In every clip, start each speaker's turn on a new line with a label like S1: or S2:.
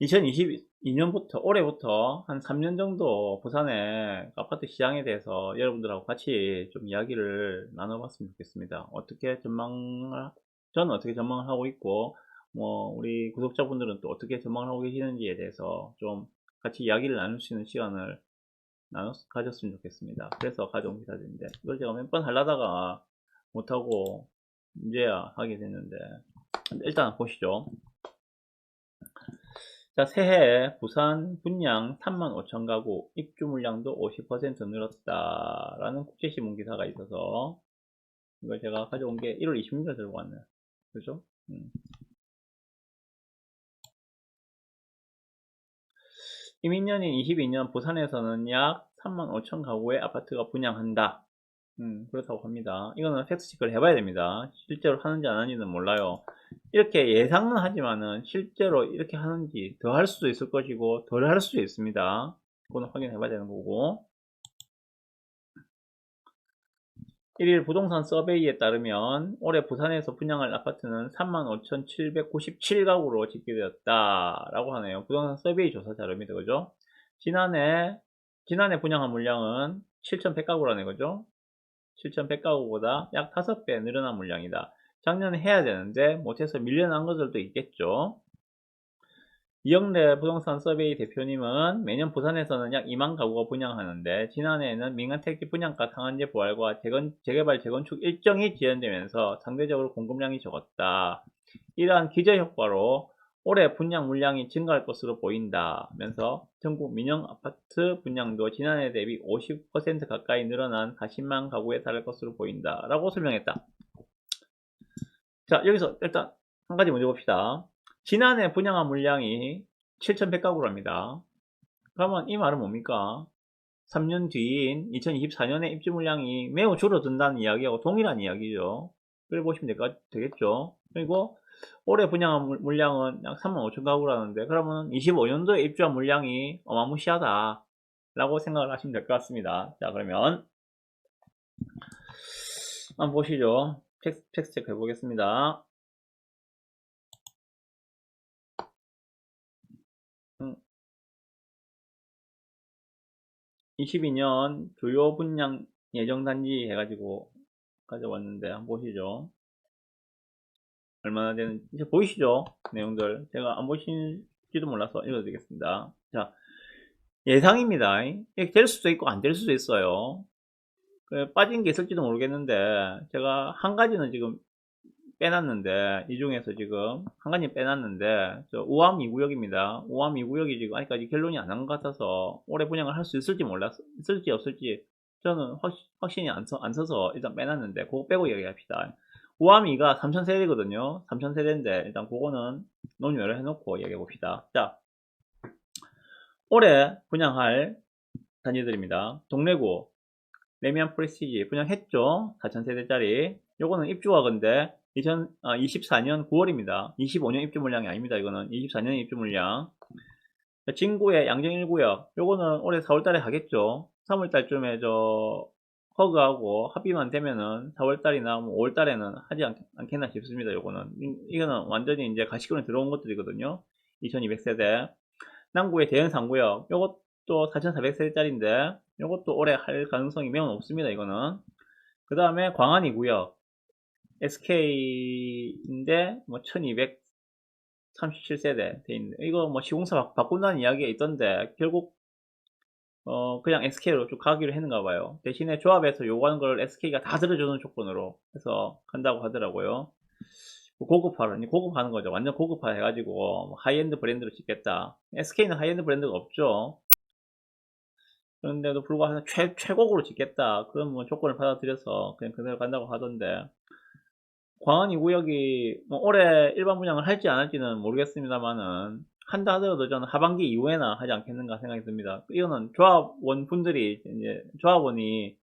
S1: 2022년부터 올해부터 한 3년 정도 부산의 아파트 시장에 대해서 여러분들하고 같이 좀 이야기를 나눠봤으면 좋겠습니다. 저는 어떻게 전망을 하고 있고, 뭐 우리 구독자분들은 또 어떻게 전망을 하고 계시는지에 대해서 좀 같이 이야기를 나눌 수 있는 시간을 가졌으면 좋겠습니다. 그래서 가져온 기사들인데, 이걸 제가 몇 번 하려다가 못하고 이제야 하게 됐는데, 일단 보시죠. 자, 새해 부산 분양 35,000 가구, 입주 물량도 50% 늘었다라는 국제신문 기사가 있어서 이걸 제가 가져온 게 1월 26일 들고 왔네요. 그죠? 이민년인 22년 부산에서는 약 35,000 가구의 아파트가 분양한다. 그렇다고 합니다. 이거는 팩트체크를 해봐야 됩니다. 실제로 하는지 안 하는지는 몰라요. 이렇게 예상은 하지만은 실제로 이렇게 하는지 더 할 수도 있을 것이고 덜 할 수도 있습니다. 그거는 확인해봐야 되는 거고. 1일 부동산 서베이에 따르면 올해 부산에서 분양할 아파트는 35,797가구로 집계되었다라고 하네요. 부동산 서베이 조사 자료입니다. 그죠? 지난해 분양한 물량은 7,100가구라는 거죠. 7,100가구보다 약 5배 늘어난 물량이다. 작년에 해야 되는데 못해서 밀려난 것들도 있겠죠. 이영래 부동산 서베이 대표님은 매년 부산에서는 약 2만 가구가 분양하는데 지난해에는 민간택지 분양가 상한제 부활과 재개발 재건축 일정이 지연되면서 상대적으로 공급량이 적었다. 이러한 기저효과로 올해 분양 물량이 증가할 것으로 보인다면서 전국 민영 아파트 분양도 지난해 대비 50% 가까이 늘어난 40만 가구에 달할 것으로 보인다 라고 설명했다. 자, 여기서 일단 한 가지 먼저 봅시다. 지난해 분양한 물량이 7,100가구랍니다. 그러면 이 말은 뭡니까? 3년 뒤인 2024년에 입주 물량이 매우 줄어든다는 이야기하고 동일한 이야기죠. 그래 보시면 되겠죠. 그리고 올해 분양한 물량은 약 35,000가구라는데 그러면 25년도에 입주한 물량이 어마무시하다 라고 생각을 하시면 될 것 같습니다. 자, 그러면 한번 보시죠. 팩스 체크 해보겠습니다. 22년 주요 분양 예정 단지 해가지고 가져왔는데 한번 보시죠. 얼마나 되는지 이제 보이시죠? 내용들 제가 안 보실지도 몰라서 읽어드리겠습니다. 자, 예상입니다. 이게 될 수도 있고 안 될 수도 있어요. 빠진 게 있을지도 모르겠는데 제가 한 가지는 지금 빼놨는데 이 중에서 지금 한 가지 빼놨는데 저 우암 2구역입니다. 우암 2구역이 지금 아직까지 결론이 안 난 것 같아서 올해 분양을 할 수 있을지 있을지 없을지 저는 확신이 안 서서 일단 빼놨는데 그거 빼고 얘기합시다. 우암 2가 3000세대거든요. 3000세대인데 일단 그거는 논의를 해놓고 얘기해 봅시다. 자, 올해 분양할 단지들입니다. 동래구 레미안 프레스티지 분양했죠. 4000세대짜리. 요거는 입주가 근데 2024년 9월입니다. 25년 입주 물량이 아닙니다. 이거는 24년 입주 물량. 진구의 양정 1구역. 요거는 올해 4월달에 하겠죠. 3월달쯤에 허그하고 합의만 되면은 4월달이나 뭐 5월달에는 하지 않겠나 싶습니다. 요거는. 이거는 완전히 이제 가시권에 들어온 것들이거든요. 2200세대. 남구의 대연 3구역. 요것도 4400세대짜리인데 요것도 올해 할 가능성이 매우 높습니다. 이거는. 그 다음에 광안 2구역. SK인데 뭐 1237세대 돼 있는데 이거 뭐 시공사 바꾼다는 이야기가 있던데 결국 그냥 SK로 쭉 가기로 했는가 봐요. 대신에 조합에서 요구하는 걸 SK가 다 들어주는 조건으로 해서 간다고 하더라고요. 고급화하는 거죠. 완전 고급화 해가지고 뭐 하이엔드 브랜드로 짓겠다. SK는 하이엔드 브랜드가 없죠. 그런데도 불구하고 최고급으로 짓겠다. 그런 뭐 조건을 받아들여서 그냥 그대로 간다고 하던데 광안 2구역이 뭐 올해 일반 분양을 할지 안 할지는 모르겠습니다만은 한다 하더라도 저는 하반기 이후에나 하지 않겠는가 생각이 듭니다. 이거는 조합원 분들이 이제 조합원이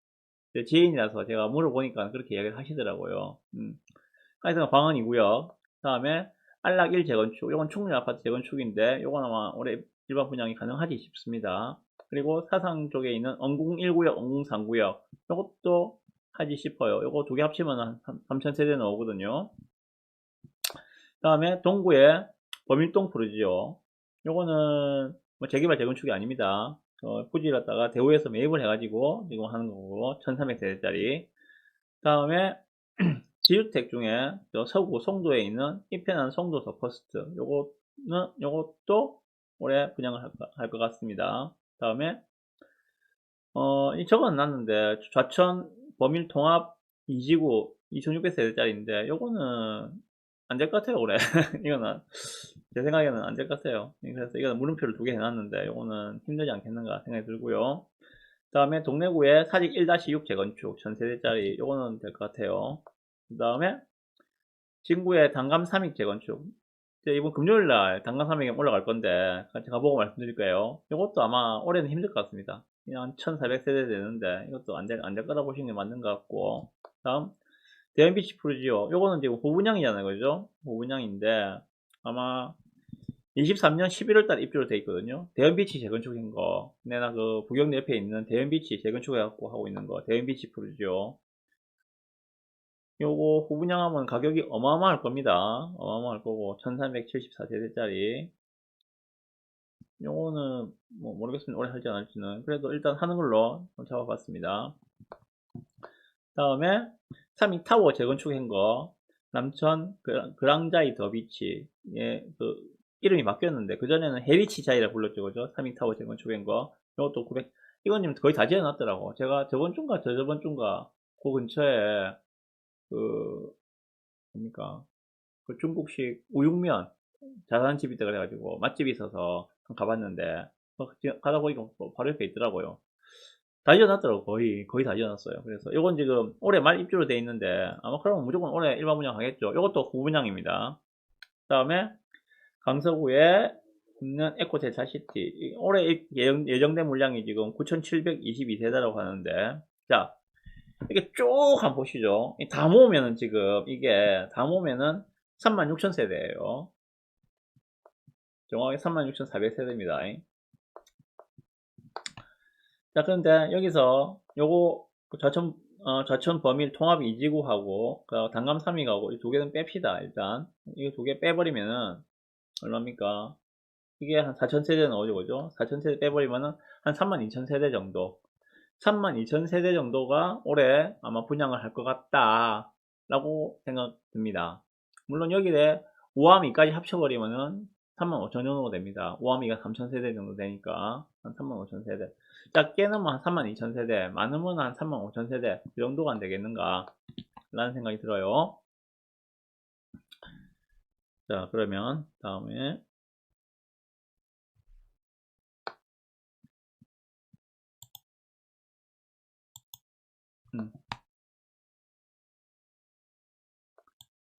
S1: 제 지인이라서 제가 물어보니까 그렇게 이야기를 하시더라고요. 하여튼 광안 2구역 다음에 안락 1 재건축 이건 충무 아파트 재건축인데 이건 아마 올해 일반 분양이 가능하지 싶습니다. 그리고 사상 쪽에 있는 언궁 1구역, 언궁 3구역 이것도 하지 싶어요. 이거 두 개 합치면 한 3000세대 나오거든요. 그 다음에 동구에 범일동 푸르지오 요거는 뭐 재개발 재건축이 아닙니다. 부지를 갖다가 대우에서 매입을 해가지고 지금 하는 거고 1300세대짜리. 다음에 지주택 중에 서구 송도에 있는 이편한 송도 더 퍼스트 요것도 올해 분양을 할 것 같습니다. 다음에 이 적어놨는데 좌천 범일 통합 2지구 2600세대짜리인데 요거는 안 될 것 같아요 올해. 이거는 제 생각에는 안 될 것 같아요. 그래서 이거는 물음표를 2개 해놨는데 요거는 힘들지 않겠는가 생각이 들고요. 다음에 동래구에 사직 1-6 재건축 1000세대짜리 요거는 될 것 같아요. 그 다음에 진구에 단감 3익 재건축 이번 금요일날 단감 3익 올라갈 건데 같이 가보고 말씀드릴 거예요. 이것도 아마 올해는 힘들 것 같습니다. 그냥 1400세대 되는데 이것도 안 될 거라 보시는 게 맞는 것 같고. 다음 대연비치 프루지오 요거는 지금 후분양이잖아요, 그죠? 후분양인데 아마 23년 11월달 입주로 돼 있거든요. 대연비치 재건축인 거 내가 그 부경대 옆에 있는 대연비치 재건축 해갖고 하고 있는 거 대연비치 프루지오 요거 후분양하면 가격이 어마어마할 겁니다. 어마어마할 거고 1374세대짜리 요거는 뭐 모르겠습니다. 오래 할지 안 할지는. 그래도 일단 하는 걸로 잡아봤습니다. 다음에 3익 타워 재건축한 거 남천 그랑자이 더비치 그 이름이 바뀌었는데 그전에는 헤리치 자이라 불렀죠, 그죠? 3익 타워 재건축한 거 이것도 900 이건 거의 다 지어놨더라고. 제가 저번 주인가 저저번 주인가 그 근처에 그 뭡니까 그 중국식 우육면 자산집이 있다 그래가지고 맛집이 있어서 가봤는데 가다 보니까 바로 옆에 있더라고요. 다 지어놨더라고. 거의 다 지어놨어요. 그래서 이건 지금 올해 말 입주로 돼 있는데 아마 그러면 무조건 올해 일반 분양 하겠죠. 이것도 후분양입니다. 그 다음에 강서구에 있는 에코제 자시티 올해 예정된 물량이 지금 9722세대라고 하는데 자 이게 쭉 한번 보시죠. 다 모으면은 지금 이게 다 모으면은 36,000세대예요. 정확히 36,400세대입니다. 자, 그런데 여기서 요거 좌천 범일 통합 2지구하고 단감 3익하고 이 두 개는 뺍시다. 일단 이거 두 개 빼버리면은 얼마입니까? 이게 한 4,000세대 나오죠, 그죠? 4,000세대 빼버리면은 한 32,000세대 정도. 32,000세대 정도가 올해 아마 분양을 할 것 같다 라고 생각 듭니다. 물론 여기에 5함2까지 합쳐버리면은 35,000 정도 됩니다. 5함2가 3,000세대 정도 되니까 한 35,000세대. 작게는 한 32,000세대, 많으면 한 35,000세대 그 정도가 안 되겠는가 라는 생각이 들어요. 자, 그러면 다음에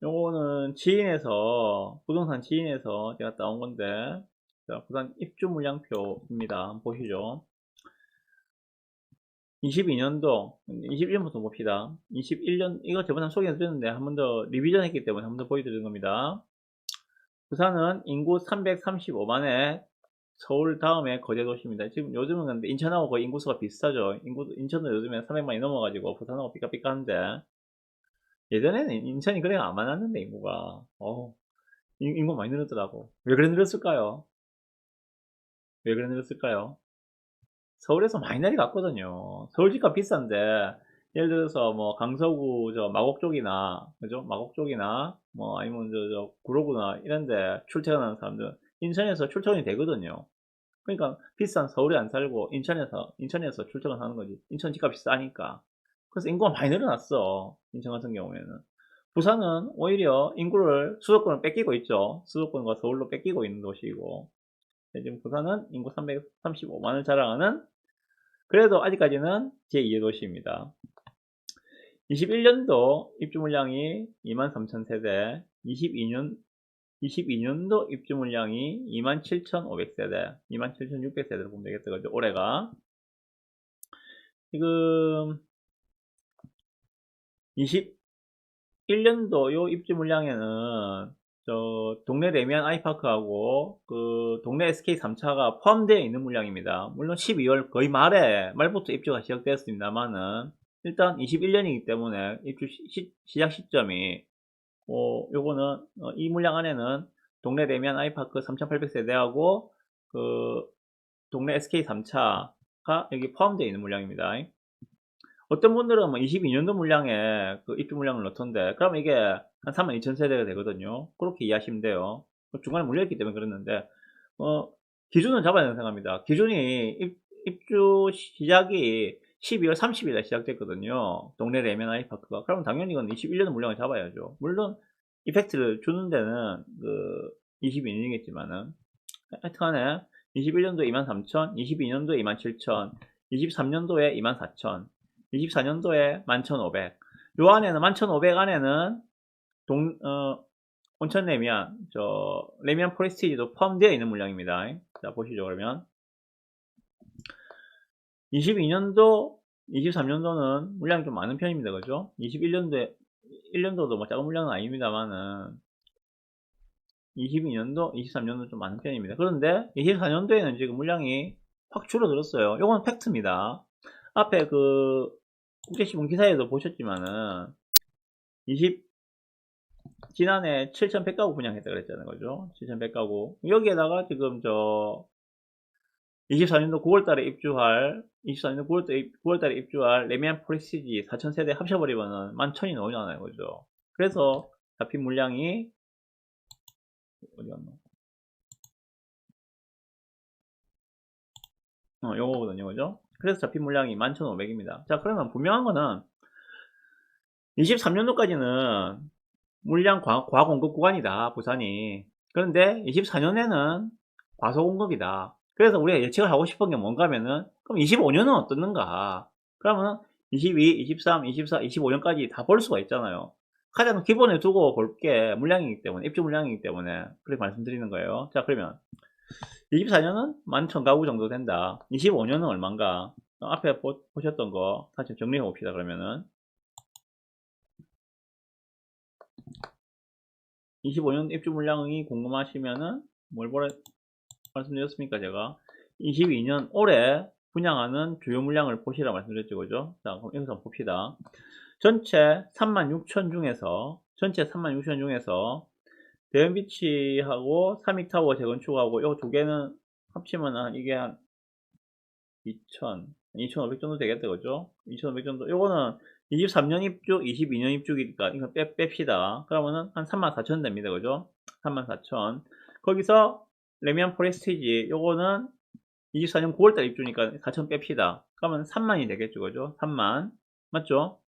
S1: 요거는 지인에서 부동산 지인에서 제가 따온 건데 자, 부산 입주 물량표입니다. 한번 보시죠. 22년도 21년부터 봅시다. 21년 이거 저번에 소개해 드렸는데 한 번 더 리비전 했기 때문에 한 번 더 보여드리는 겁니다. 부산은 인구 335만에 서울 다음에 거제 도시입니다. 지금 요즘은 근데 인천하고 거의 인구수가 비슷하죠. 인천도 요즘에 300만이 넘어가지고 부산하고 삐까삐까한데 예전에는 인천이 그래 안 많았는데 인구가 인구 많이 늘었더라고. 왜 그래 늘었을까요? 왜 그래 늘었을까요? 서울에서 많이 내려갔거든요. 서울 집값 비싼데 예를 들어서 뭐 강서구 저 마곡 쪽이나 그죠? 마곡 쪽이나 뭐 아니면 저 구로구나 이런데 출퇴근하는 사람들 인천에서 출퇴근이 되거든요. 그러니까 비싼 서울에 안 살고 인천에서 출퇴근하는 거지. 인천 집값이 싸니까. 그래서 인구가 많이 늘어났어. 인천 같은 경우에는. 부산은 오히려 수도권을 뺏기고 있죠. 수도권과 서울로 뺏기고 있는 도시이고. 지금 부산은 인구 335만을 자랑하는 그래도 아직까지는 제2의 도시입니다. 21년도 입주 물량이 23,000세대, 22년도 입주 물량이 27,500세대, 27,600세대로 보면 되겠다, 그죠? 올해가. 지금 21년도 요 입주 물량에는 저 동네 레미안 아이파크하고 그 동네 SK 3차가 포함되어 있는 물량입니다. 물론 12월 거의 말부터 입주가 시작되었습니다만은 일단 21년이기 때문에 입주 시작 시점이 요거는 이 물량 안에는 동네 레미안 아이파크 3,800세대하고 동네 SK 3차가 여기 포함되어 있는 물량입니다. 어떤 분들은 뭐 22년도 물량에 입주 물량을 넣던데, 그러면 이게 한 32,000세대가 되거든요. 그렇게 이해하시면 돼요. 중간에 물려있기 때문에 그랬는데, 기준은 잡아야 된다고 생각합니다. 기준이 입주 시작이 12월 30일에 시작됐거든요. 동네 레면 아이파크가. 그러면 당연히 이건 21년 물량을 잡아야죠. 물론, 이펙트를 주는 데는 22년이겠지만은. 하여튼간에 21년도에 23,000, 22년도에 27,000, 23년도에 24,000, 24년도에 11,500. 요 안에는 11,500 안에는 온천 레미안, 레미안 프레스티지도 포함되어 있는 물량입니다. 자, 보시죠, 그러면. 22년도, 23년도는 물량이 좀 많은 편입니다. 그죠? 1년도도 뭐 작은 물량은 아닙니다만은, 22년도, 23년도 좀 많은 편입니다. 그런데 24년도에는 지금 물량이 확 줄어들었어요. 요건 팩트입니다. 앞에 국제신문 기사에도 보셨지만은 지난해 7,100가구 분양했다 그랬잖아요. 그죠? 7,100가구. 여기에다가 지금 24년도 9월달에 입주할 레미안 프레스티지 4,000세대 합쳐버리면은 11,000이 나오잖아요. 그죠? 그래서 잡힌 물량이 어디 갔나? 요거거든요. 그죠? 그래서 잡힌 물량이 11,500입니다. 자, 그러면 분명한 거는 23년도까지는 물량 과공급 구간이다, 부산이. 그런데 24년에는 과소공급이다. 그래서 우리가 예측을 하고 싶은 게 뭔가 하면은, 그럼 25년은 어떻는가? 그러면 22, 23, 24, 25년까지 다 볼 수가 있잖아요. 가장 기본에 두고 볼 게 물량이기 때문에, 입주 물량이기 때문에, 그렇게 말씀드리는 거예요. 자, 그러면 24년은 11,000가구 정도 된다. 25년은 얼만가? 앞에 보셨던 거 다시 정리해 봅시다. 그러면은 25년 입주 물량이 궁금하시면은 뭘 말씀드렸습니까? 제가 22년 올해 분양하는 주요 물량을 보시라 말씀드렸죠. 그죠? 자, 그럼 여기서 봅시다. 전체 36,000 중에서 대연비치하고 삼익타워 재건축하고 요 두 개는 합치면 이게 한 2,500 정도 되겠다. 그죠? 2,500 정도. 요거는 23년 입주, 22년 입주기니까 이거 뺍시다. 그러면은 한 34,000 됩니다. 그죠? 34,000. 거기서 레미안 프레스티지 요거는 24년 9월달 입주니까 4,000 뺍시다. 그러면 3만이 되겠죠. 그죠? 3만. 맞죠?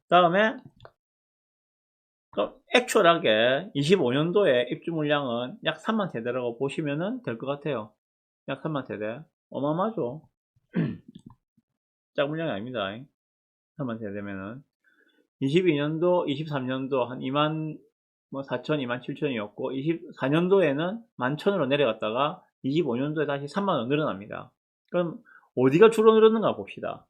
S1: 다음에 액츄얼하게 25년도에 입주 물량은 약 3만 세대라고 보시면 될 것 같아요. 약 3만 세대. 어마어마하죠. 짝 물량이 아닙니다. 3만 세대면은 22년도, 23년도 한 2만 4천, 2만 7천이었고 24년도에는 11,000으로 내려갔다가 25년도에 다시 3만원 늘어납니다. 그럼 어디가 주로 늘었는가 봅시다.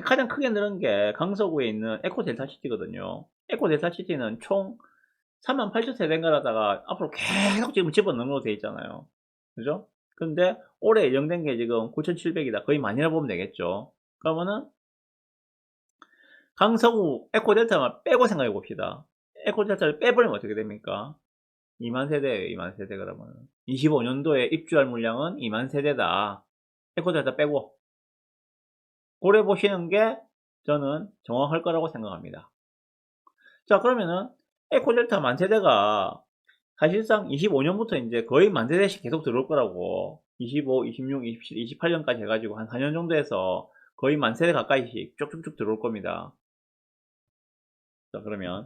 S1: 가장 크게 늘은 게 강서구에 있는 에코델타시티거든요. 에코델타시티는 총 38,000세대인가라다가 앞으로 계속 지금 집어넣는 걸로 되어 있잖아요. 그죠? 근데 올해 예정된 게 지금 9,700이다. 거의 만이라 보면 되겠죠. 그러면은 강서구 에코델타만 빼고 생각해 봅시다. 에코델타를 빼버리면 어떻게 됩니까? 2만 세대예요. 2만 세대. 그러면 25년도에 입주할 물량은 2만 세대다. 에코델타 빼고 고래 보시는 게 저는 정확할 거라고 생각합니다. 자, 그러면은 에코델타 만세대가 사실상 25년부터 이제 거의 만세대씩 계속 들어올 거라고, 25, 26, 27, 28년까지 해가지고 한 4년 정도 해서 거의 만세대 가까이씩 쭉쭉쭉 들어올 겁니다. 자, 그러면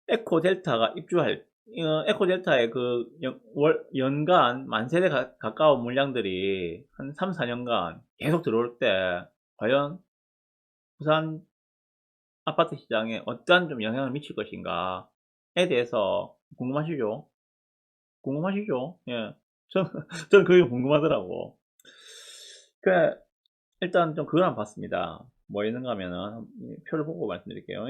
S1: 에코델타가 입주할 에코델타의 연간 만세대 가까운 물량들이 한 3, 4년간 계속 들어올 때 과연 부산 아파트 시장에 어떠한 좀 영향을 미칠 것인가에 대해서 궁금하시죠? 궁금하시죠? 예. 저는 그게 궁금하더라고. 그, 일단 좀 그걸 한번 봤습니다. 뭐 있는가 하면은, 표를 보고 말씀드릴게요.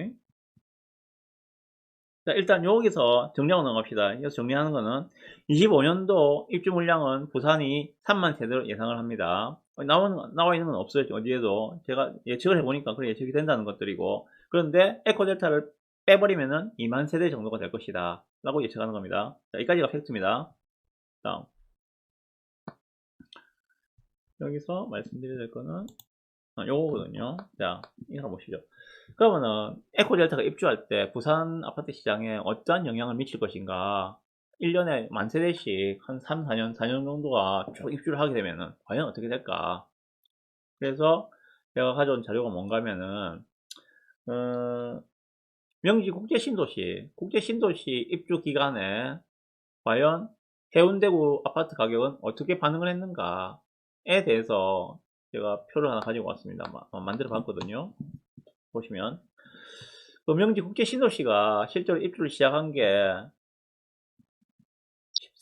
S1: 자, 일단 여기서 정리하고 넘어갑시다. 여기서 정리하는 거는 25년도 입주 물량은 부산이 3만 세대로 예상을 합니다. 나와 있는 건 없어요. 어디에도. 제가 예측을 해보니까 그래 예측이 된다는 것들이고. 그런데 에코델타를 빼버리면은 2만 세대 정도가 될 것이다. 라고 예측하는 겁니다. 자, 여기까지가 팩트입니다. 다음. 여기서 말씀드려야 될 거는 요거거든요. 자, 이거 한번 보시죠. 그러면은 에코델타가 입주할 때 부산 아파트 시장에 어떠한 영향을 미칠 것인가? 1년에 만 세대씩 한 3, 4년, 4년 정도가 쭉 입주를 하게 되면은 과연 어떻게 될까? 그래서 제가 가져온 자료가 뭔가 하면은 명지 국제신도시 입주 기간에 과연 해운대구 아파트 가격은 어떻게 반응을 했는가에 대해서 제가 표를 하나 가지고 왔습니다. 만들어 봤거든요. 보시면 그 명지 국제신도시가 실제로 입주를 시작한 게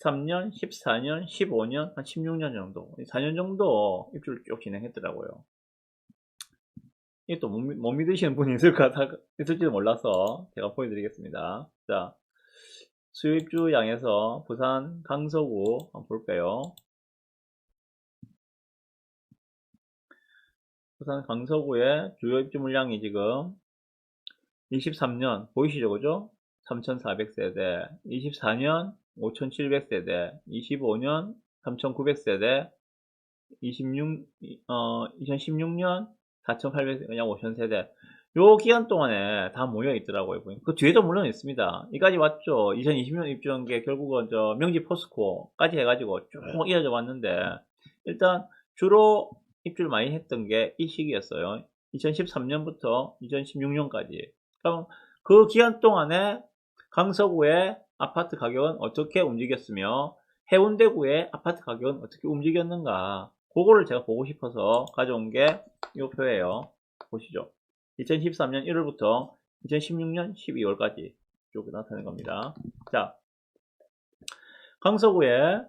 S1: 13년, 14년, 15년, 한 16년 정도 4년 정도 입주를 쭉 진행했더라고요. 이게 또 못 믿으시는 분이 있을지도 몰라서 제가 보여드리겠습니다. 자, 수입주 양에서 부산 강서구 한번 볼까요? 부산 강서구의 주요 입주 물량이 지금 23년 보이시죠, 그죠? 3,400세대, 24년 5,700세대, 25년 3,900세대, 2016년 4,800세대, 약 5,000세대. 요 기간 동안에 다 모여 있더라고요. 그 뒤에도 물론 있습니다. 이까지 왔죠. 2020년 입주한 게 결국은 저 명지 포스코까지 해가지고 쭉 이어져 왔는데, 일단 주로 입주를 많이 했던 게 이 시기였어요. 2013년부터 2016년까지. 그럼 그 기간 동안에 강서구의 아파트 가격은 어떻게 움직였으며 해운대구의 아파트 가격은 어떻게 움직였는가, 그거를 제가 보고 싶어서 가져온 게 이 표예요. 보시죠. 2013년 1월부터 2016년 12월까지 쭉 나타낸 겁니다. 자, 강서구의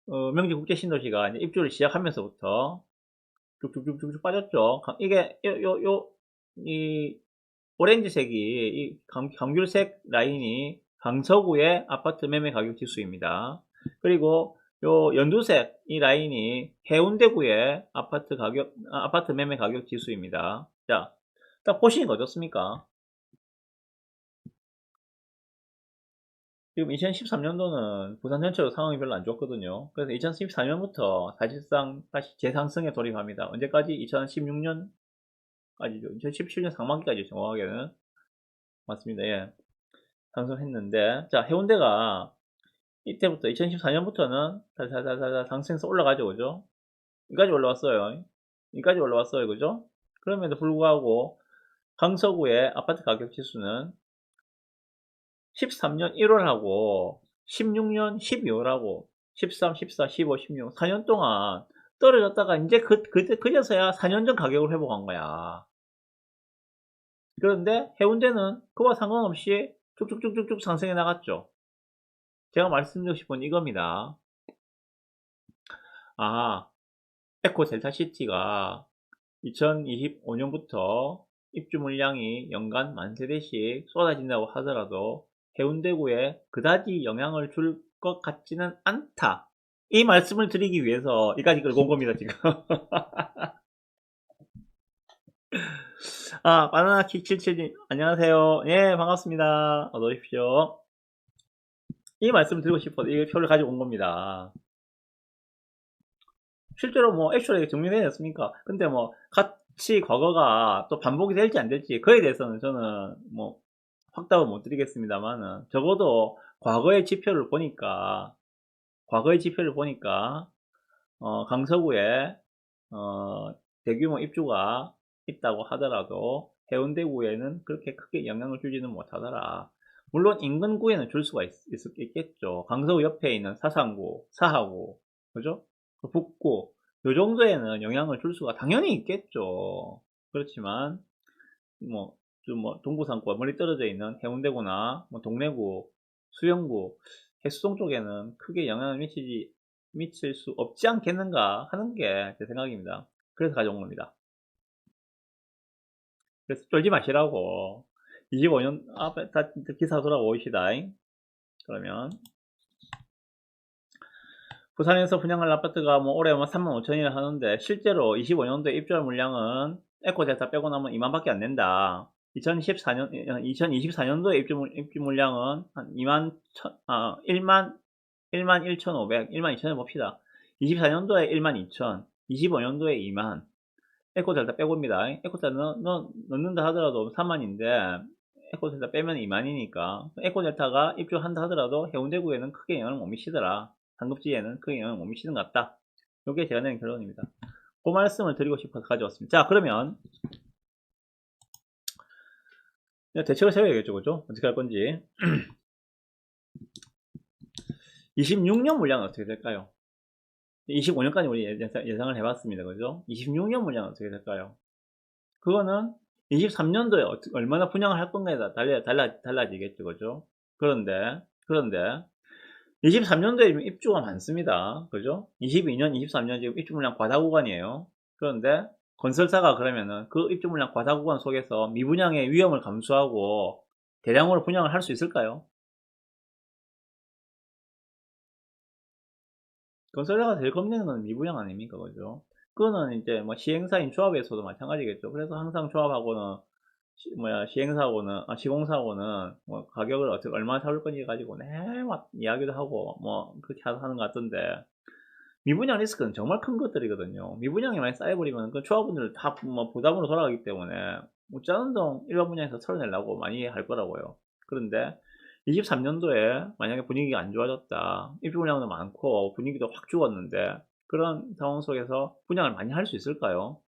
S1: 명지국제신도시가 이제 입주를 시작하면서부터 쭉쭉쭉쭉 빠졌죠. 이게 이 오렌지색이 이 감귤색 라인이 강서구의 아파트 매매 가격 지수입니다. 그리고 요 연두색 이 라인이 해운대구의 아파트 매매 가격 지수입니다. 자, 딱 보시니까 어떻습니까? 지금 2013년도는 부산 전체로 상황이 별로 안 좋거든요. 그래서 2014년부터 사실상 다시 재상승에 돌입합니다. 언제까지? 2016년까지죠. 2017년 상반기까지 정확하게는. 맞습니다. 예. 상승했는데, 자, 해운대가 이때부터 2014년부터는 살살살살 상승해서 올라가죠, 그죠? 여기까지 올라왔어요. 여기까지 올라왔어요, 그죠? 그럼에도 불구하고 강서구의 아파트 가격 지수는 13년 1월하고 16년 12월하고 13, 14, 15, 16, 4년 동안 떨어졌다가 이제 그제서야 4년 전 가격을 회복한 거야. 그런데 해운대는 그와 상관없이 쭉쭉쭉쭉쭉 상승해 나갔죠. 제가 말씀드리고 싶은 이겁니다. 아, 에코 델타시티가 2025년부터 입주 물량이 연간 만 세대씩 쏟아진다고 하더라도 해운대구에 그다지 영향을 줄 것 같지는 않다. 이 말씀을 드리기 위해서 이까지 끌고 온 겁니다, 지금. 아, 바나나킥77님, 안녕하세요. 예, 반갑습니다. 어서 오십시오. 이 말씀을 드리고 싶어서 이 표를 가지고 온 겁니다. 실제로 뭐 액츄얼하게 정리되지 않습니까? 근데 뭐 같이 과거가 또 반복이 될지 안 될지 그에 대해서는 저는 뭐 확답은 못 드리겠습니다만은, 적어도 과거의 지표를 보니까 강서구에 대규모 입주가 있다고 하더라도 해운대구에는 그렇게 크게 영향을 주지는 못하더라. 물론 인근구에는 줄 수가 있겠죠. 강서구 옆에 있는 사상구, 사하구, 그죠? 그 북구, 요 정도에는 영향을 줄 수가 당연히 있겠죠. 그렇지만 좀 동부산구가 멀리 떨어져 있는 해운대구나 동래구, 수영구, 해수동 쪽에는 크게 영향을 미칠 수 없지 않겠는가 하는 게 제 생각입니다. 그래서 가져온 겁니다. 그래서 쫄지 마시라고. 25년 앞에 다 기사 돌아오시다. 그러면 부산에서 분양할 아파트가 올해 35,000이라 하는데, 실제로 25년도에 입주할 물량은 에코델타 빼고 나면 2만밖에 안 된다. 2024년도에 입주 물량은 한 1만 11,500, 12,000을 봅시다. 24년도에 12,000, 25년도에 2만. 에코델타 빼고입니다. 에코델타 넣는다 하더라도 3만인데 에코델타 빼면 2만이니까 에코델타가 입주한다 하더라도 해운대구에는 크게 영향을 못 미치더라. 상급지에는 크게 영향을 못 미치는 것 같다. 이게 제가 내린 결론입니다. 그 말씀을 드리고 싶어서 가져왔습니다. 자, 그러면 대책을 세워야겠죠, 그죠? 어떻게 할 건지. 26년 물량은 어떻게 될까요? 25년까지 우리 예상을 해봤습니다. 그죠? 26년 물량은 어떻게 될까요? 그거는 23년도에 얼마나 분양을 할 건가에 달라지겠죠. 그죠? 그런데 23년도에 지금 입주가 많습니다. 그죠? 22년, 23년 지금 입주 물량 과다 구간이에요. 그런데 건설사가 그러면은 그 입주 물량 과다 구간 속에서 미분양의 위험을 감수하고 대량으로 분양을 할 수 있을까요? 건설사가 제일 겁내는 건 미분양 아닙니까? 그죠? 그거는 이제 뭐 시행사인 조합에서도 마찬가지겠죠. 그래서 항상 조합하고는 시공사하고는 뭐 가격을 어떻게 얼마 잡을 건지 가지고 막 이야기도 하고 뭐 그렇게 하는 것 같던데, 미분양 리스크는 정말 큰 것들이거든요. 미분양이 많이 쌓여버리면 그 조합원들 다 뭐 부담으로 돌아가기 때문에 못자는 동 일반 분양에서 털어내려고 많이 할 거라고요. 그런데 23년도에 만약에 분위기가 안 좋아졌다, 입주 물량도 많고 분위기도 확 죽었는데 그런 상황 속에서 분양을 많이 할 수 있을까요?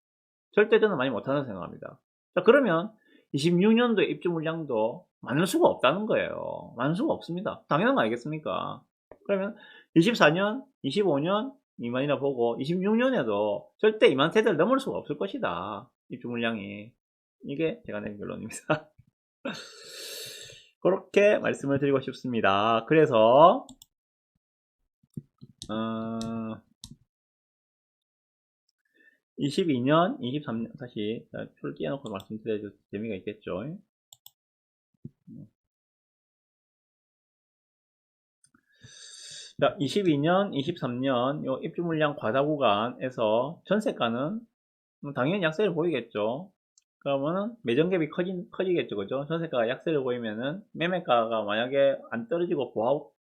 S1: 절대 저는 많이 못한다고 생각합니다. 자, 그러면 26년도 입주 물량도 많을 수가 없다는 거예요. 많을 수가 없습니다. 당연한 거 아니겠습니까? 그러면 24년, 25년 2만이나 보고 26년에도 절대 2만 세대를 넘을 수가 없을 것이다. 입주 물량이. 이게 제가 낸 결론입니다. 그렇게 말씀을 드리고 싶습니다. 그래서 22년, 23년 다시 표를 띄워놓고 말씀드려야 재미가 있겠죠. 자, 22년, 23년 요 입주 물량 과다 구간에서 전세가는 당연히 약세를 보이겠죠. 그러면은 매정갭이 커지겠죠, 그죠? 전세가가 약세를 보이면은 매매가가 만약에 안 떨어지고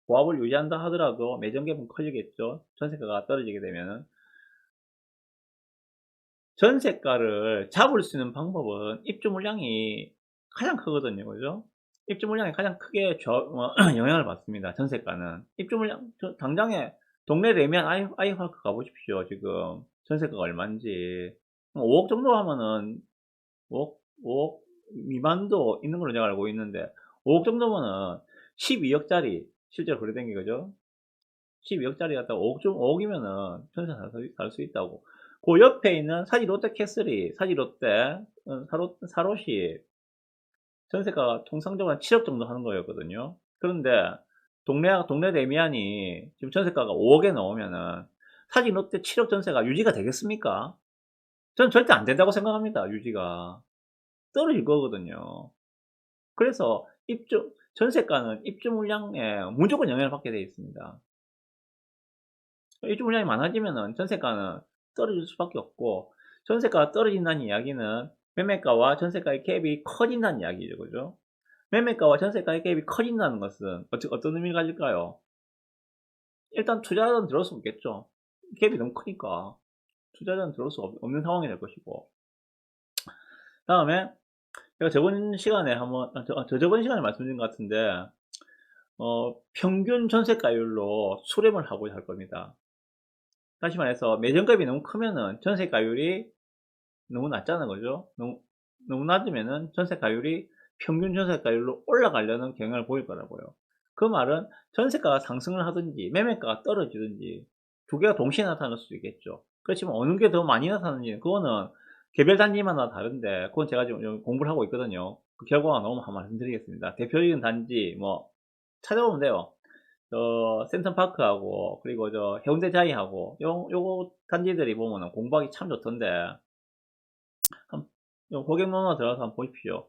S1: 보합을 유지한다 하더라도 매정갭은 커지겠죠. 전세가가 떨어지게 되면은. 전세가를 잡을 수 있는 방법은 입주 물량이 가장 크거든요, 그죠? 입주 물량이 가장 크게 영향을 받습니다, 전세가는. 입주 물량, 당장에 동네 레미안 아이파크 가보십시오, 지금. 전세가가 얼마인지. 5억 정도 하면은, 5억 미만도 있는 걸로 제가 알고 있는데, 5억 정도면은 12억짜리, 실제로 그래 된 게, 그죠? 12억짜리 갖다가 5억이면은 전세 살 수 있다고. 그 옆에 있는 사지 롯데 캐슬이, 사지 롯데, 사롯이 전세가가 통상적으로 한 7억 정도 하는 거였거든요. 그런데 동네 레미안이 지금 전세가가 5억에 넘으면은 사지 롯데 7억 전세가 유지가 되겠습니까? 저는 절대 안 된다고 생각합니다. 유지가 떨어질 거거든요. 그래서 전세가는 입주 물량에 무조건 영향을 받게 되어 있습니다. 입주 물량이 많아지면은 전세가는 떨어질 수밖에 없고, 전세가가 떨어진다는 이야기는 매매가와 전세가의 갭이 커진다는 이야기죠. 그죠? 매매가와 전세가의 갭이 커진다는 것은 어떤 의미를 가질까요? 일단 투자자는 들어올 수 없겠죠. 갭이 너무 크니까 투자자는 들어올 수 없는 상황이 될 것이고. 다음에 제가 저번 시간에 저번 시간에 말씀드린 것 같은데, 평균 전세가율로 수렴을 하고 할 겁니다. 다시 말해서 매정값이 너무 크면은 전세가율이 너무 낮잖아, 그죠? 너무 낮으면은 전세가율이 평균 전세가율로 올라가려는 경향을 보일 거라고요. 그 말은 전세가가 상승을 하든지 매매가가 떨어지든지 두 개가 동시에 나타날 수도 있겠죠. 그렇지만 어느 게 더 많이 나타나는지 그거는 개별 단지마다 다른데, 그건 제가 지금 공부를 하고 있거든요. 그 결과가 나오면 한번 말씀드리겠습니다. 대표적인 단지 뭐 찾아보면 돼요. 저 센텀파크하고 그리고 저 해운대자이하고 요거 단지들이 보면은 공부하기 참 좋던데, 고객론으로 들어가서 한번 보십시오.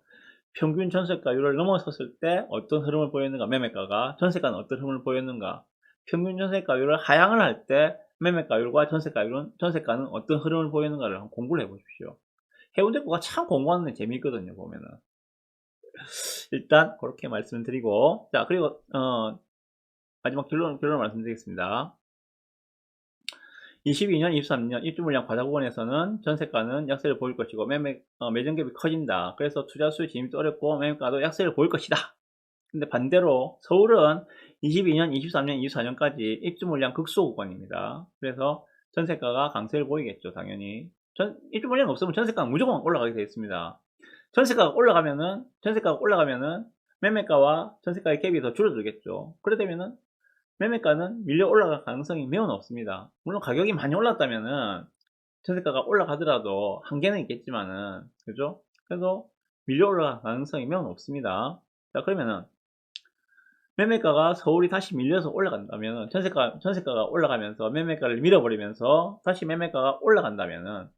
S1: 평균 전세가율을 넘어섰을 때 어떤 흐름을 보였는가, 매매가가, 전세가는 어떤 흐름을 보였는가, 평균 전세가율을 하향을 할 때 매매가율과 전세가는 어떤 흐름을 보였는가를 한번 공부를 해보십시오. 해운대구가 참 공부하는 데 재미있거든요, 보면은. 일단 그렇게 말씀드리고, 자, 그리고 마지막 결론을 말씀드리겠습니다. 22년, 23년 입주물량 과다구간에서는 전세가는 약세를 보일 것이고 매정갭이 커진다. 그래서 투자수 진입도 어렵고 매매가도 약세를 보일 것이다. 근데 반대로 서울은 22년, 23년, 24년까지 입주물량 극소구간입니다. 그래서 전세가가 강세를 보이겠죠, 당연히. 입주물량 없으면 전세가는 무조건 올라가게 되어 있습니다. 전세가가 올라가면은 매매가와 전세가의 갭이 더 줄어들겠죠. 그래 되면은 매매가는 밀려 올라갈 가능성이 매우 높습니다. 물론 가격이 많이 올랐다면은 전세가가 올라가더라도 한계는 있겠지만은, 그죠? 그래서 밀려 올라갈 가능성이 매우 높습니다. 자, 그러면은 매매가가 서울이 다시 밀려서 올라간다면, 전세가가 올라가면서 매매가를 밀어버리면서 다시 매매가가 올라간다면은,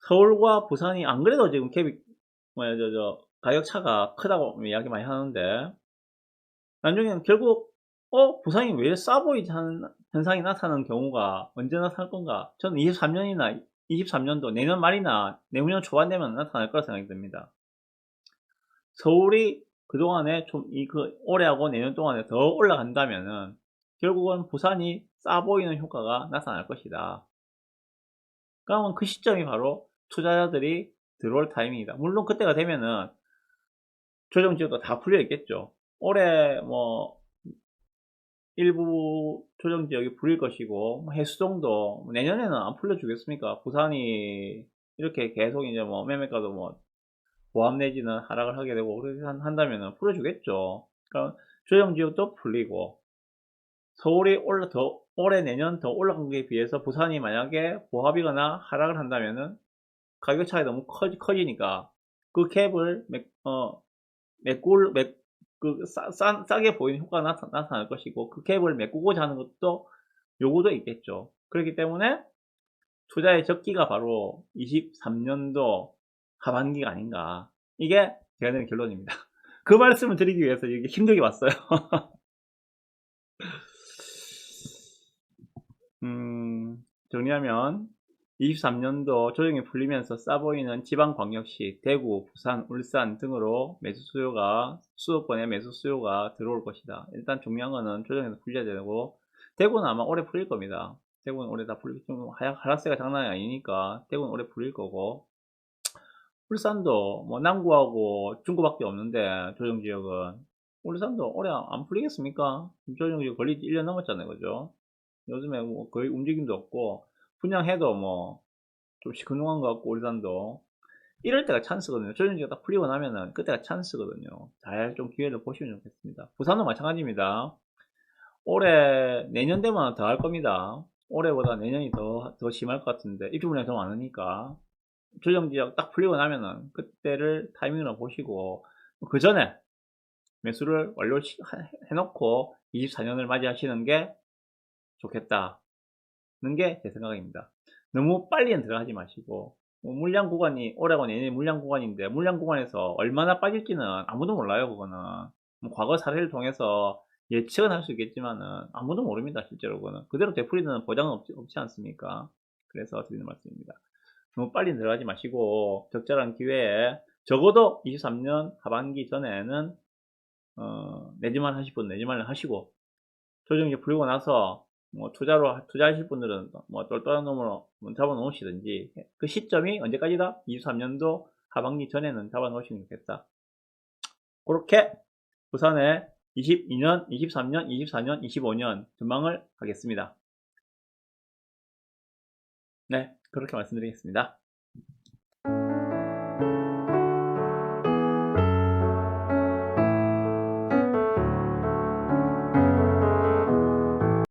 S1: 서울과 부산이 안 그래도 지금 갭이, 가격 차가 크다고 이야기 많이 하는데, 나중에는 결국, 부산이 왜 싸 보이지 하는 현상이 나타나는 경우가 언제 나타날 건가? 저는 23년도 내년 말이나 내후년 초반 되면 나타날 거라 생각이 듭니다. 서울이 그동안에 올해하고 내년 동안에 더 올라간다면은 결국은 부산이 싸 보이는 효과가 나타날 것이다. 그러면 그 시점이 바로 투자자들이 들어올 타이밍이다. 물론 그때가 되면은 조정지역도 다 풀려 있겠죠. 올해 일부 조정지역이 풀릴 것이고, 해수동도 내년에는 안 풀려주겠습니까? 부산이 이렇게 계속 이제 매매가도 보합 내지는 하락을 하게 되고 그렇게 한다면 풀어주겠죠. 그러니까 조정지역도 풀리고, 서울이 올해 내년 더 올라간 것에 비해서 부산이 만약에 보합이거나 하락을 한다면은 가격 차이 너무 커지니까 그 갭을 싸게 보이는 효과가 나타날 것이고, 그 갭을 메꾸고자 하는 것도 요구도 있겠죠. 그렇기 때문에 투자의 적기가 바로 23년도 하반기가 아닌가. 이게 제가 내는 결론입니다. 그 말씀을 드리기 위해서 이게 힘들게 왔어요. 정리하면 23년도 조정이 풀리면서 싸보이는 지방광역시, 대구, 부산, 울산 등으로 수도권의 매수 수요가 들어올 것이다. 일단 중요한 거는 조정에서 풀려야 되고, 대구는 아마 올해 풀릴 겁니다. 대구는 올해 다 풀릴, 좀 하락세가 장난이 아니니까 대구는 올해 풀릴 거고, 울산도 남구하고 중구밖에 없는데 조정지역은, 울산도 올해 안 풀리겠습니까? 조정지역 걸린 지 1년 넘었잖아요, 그죠? 요즘에 거의 움직임도 없고, 분양해도 좀 시큰둥한 것 같고, 울산도. 이럴 때가 찬스거든요. 조정지가 딱 풀리고 나면은 그때가 찬스거든요. 잘 좀 기회를 보시면 좋겠습니다. 부산도 마찬가지입니다. 내년 되면 더 할 겁니다. 올해보다 내년이 더 심할 것 같은데, 입주물량이 더 많으니까. 조정지역 딱 풀리고 나면은 그때를 타이밍으로 보시고, 그 전에 매수를 완료해놓고 24년을 맞이하시는 게 좋겠다는 게 제 생각입니다. 너무 빨리는 들어가지 마시고, 물량 구간이 올해가 내년에 물량 구간인데, 물량 구간에서 얼마나 빠질지는 아무도 몰라요. 그거는 과거 사례를 통해서 예측은 할 수 있겠지만은 아무도 모릅니다. 실제로 그거는 그대로 되풀이는 보장은 없지 않습니까? 그래서 드리는 말씀입니다. 너무 빨리 들어가지 마시고 적절한 기회에, 적어도 23년 하반기 전에는 내지만 하실 분 내지만 하시고, 조정이 풀리고 나서 투자하실 분들은 똘똘한 놈으로 잡아 놓으시든지, 그 시점이 언제까지다? 23년도 하반기 전에는 잡아 놓으시면 좋겠다. 그렇게 부산의 22년, 23년, 24년, 25년 전망을 하겠습니다. 네, 그렇게 말씀드리겠습니다.